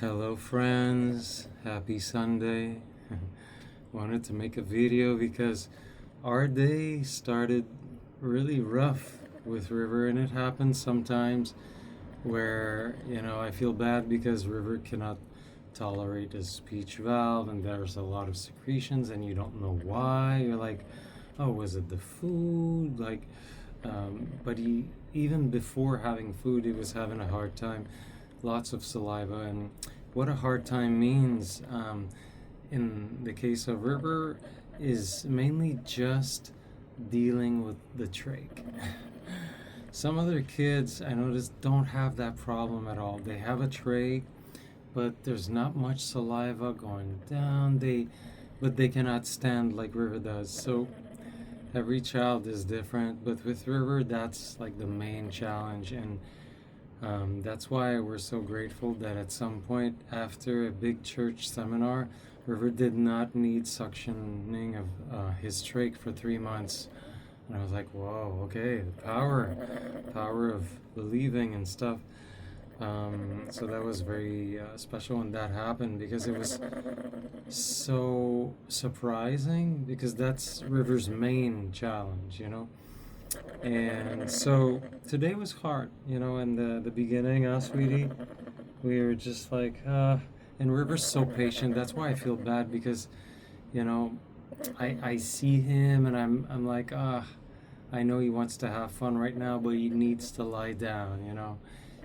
Hello, friends. Happy Sunday. Wanted to make a video because our day started really rough with River, and it happens sometimes where, I feel bad because River cannot tolerate his speech valve, and there's a lot of secretions, and you don't know why. You're like, oh, was it the food? But even before having food, he was having a hard time, lots of saliva, and what a hard time means in the case of River is mainly just dealing with the trach. Some other kids I noticed don't have that problem at all. They have a trach, but there's not much saliva going down. But they cannot stand like River does. So every child is different, but with River, that's like the main challenge, and that's why we're so grateful that at some point after a big church seminar, River did not need suctioning of his trach for 3 months. And I was like, whoa, okay, the power of believing and stuff. So that was very special when that happened because it was so surprising because that's River's main challenge. And so today was hard, in the beginning, sweetie. We were just like, and River's so patient. That's why I feel bad because, you know, I see him and I'm like, I know he wants to have fun right now, but he needs to lie down.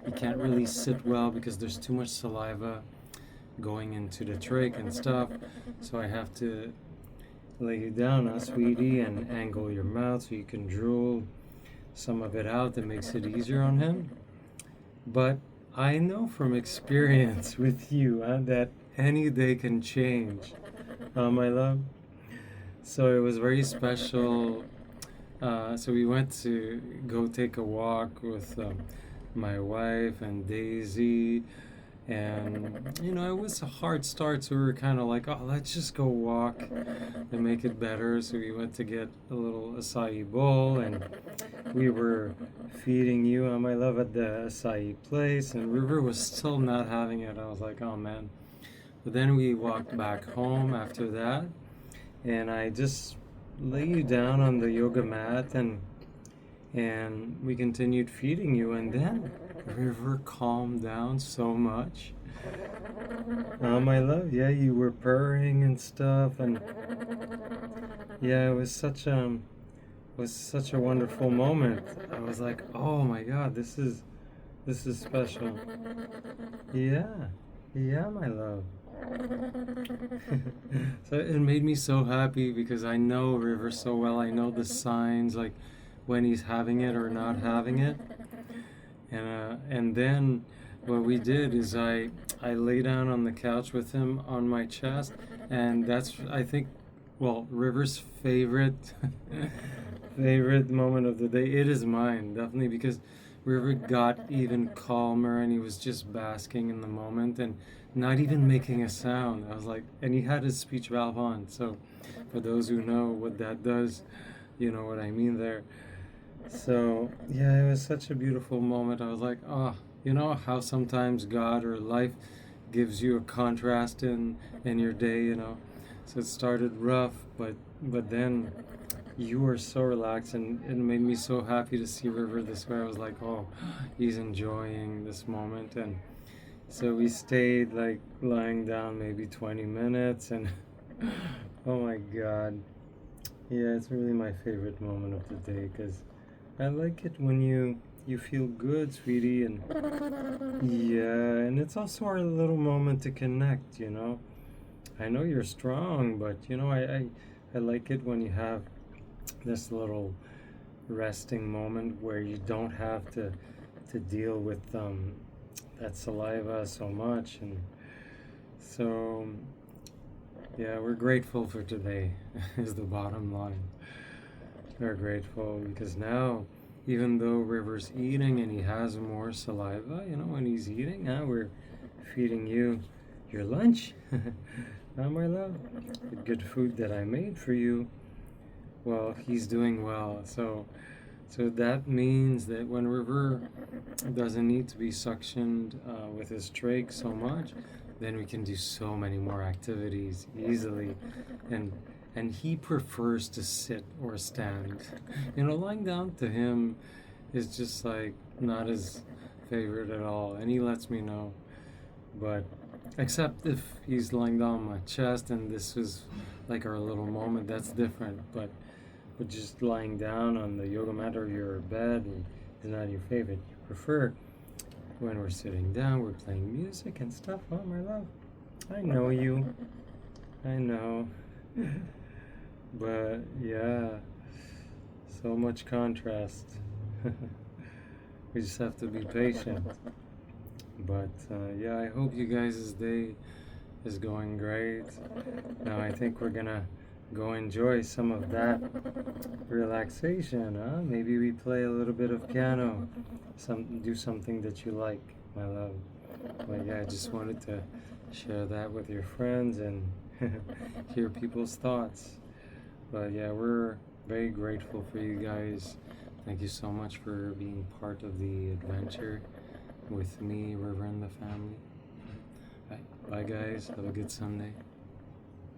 He can't really sit well because there's too much saliva going into the trach and stuff. So I have to lay you down, sweetie, and angle your mouth so you can drool some of it out. That makes it easier on him. But I know from experience with you that any day can change, my love. So it was very special. So we went to go take a walk with my wife and Daisy. And, it was a hard start, so we were kind of like, oh, let's just go walk and make it better. So we went to get a little acai bowl, and we were feeding you, my love, at the acai place, and River was still not having it. I was like, oh man. But then we walked back home after that, and I just lay you down on the yoga mat, and we continued feeding you, and then River calmed down so much. My love, yeah, you were purring and stuff, and yeah, it was such a wonderful moment. I was like, oh my God, this is special. Yeah, yeah, my love. So it made me so happy because I know River so well. I know the signs, like when he's having it or not having it. And then what we did is I lay down on the couch with him on my chest, and that's, I think, well, River's favorite favorite moment of the day. It is mine, definitely, because River got even calmer and he was just basking in the moment and not even making a sound. I was like, and he had his speech valve on. So for those who know what that does, you know what I mean there. So yeah, it was such a beautiful moment. I was like, oh, you know how sometimes God or life gives you a contrast in your day. So it started rough, but then you were so relaxed, and it made me so happy to see River this way. I was like, oh, he's enjoying this moment. And so we stayed like lying down maybe 20 minutes, and oh my God. Yeah, it's really my favorite moment of the day because I like it when you feel good, sweetie, and yeah, and it's also our little moment to connect. I know you're strong, but I like it when you have this little resting moment where you don't have to deal with that saliva so much. And so yeah, we're grateful for today is the bottom line. We're grateful because now, even though River's eating and he has more saliva, when he's eating, we're feeding you your lunch. My love, the good food that I made for you. Well, he's doing well. So So that means that when River doesn't need to be suctioned with his trach so much, then we can do so many more activities easily. And and he prefers to sit or stand. Lying down to him is just like not his favorite at all, and he lets me know. But except if he's lying down on my chest and this is like our little moment, that's different. But just lying down on the yoga mat or your bed is not your favorite. You prefer when we're sitting down, we're playing music and stuff. Oh, my love, I know you. I know. But yeah, so much contrast. We just have to be patient. But yeah, I hope you guys' day is going great. Now I think we're gonna go enjoy some of that relaxation, huh? Maybe we play a little bit of piano, do something that you like, my love. But yeah, I just wanted to share that with your friends and hear people's thoughts. But yeah, we're very grateful for you guys. Thank you so much for being part of the adventure with me, River, and the family. Bye guys. Have a good Sunday.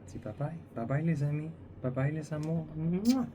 Dis bye bye. Bye bye les amis. Bye bye les amours. Mouah.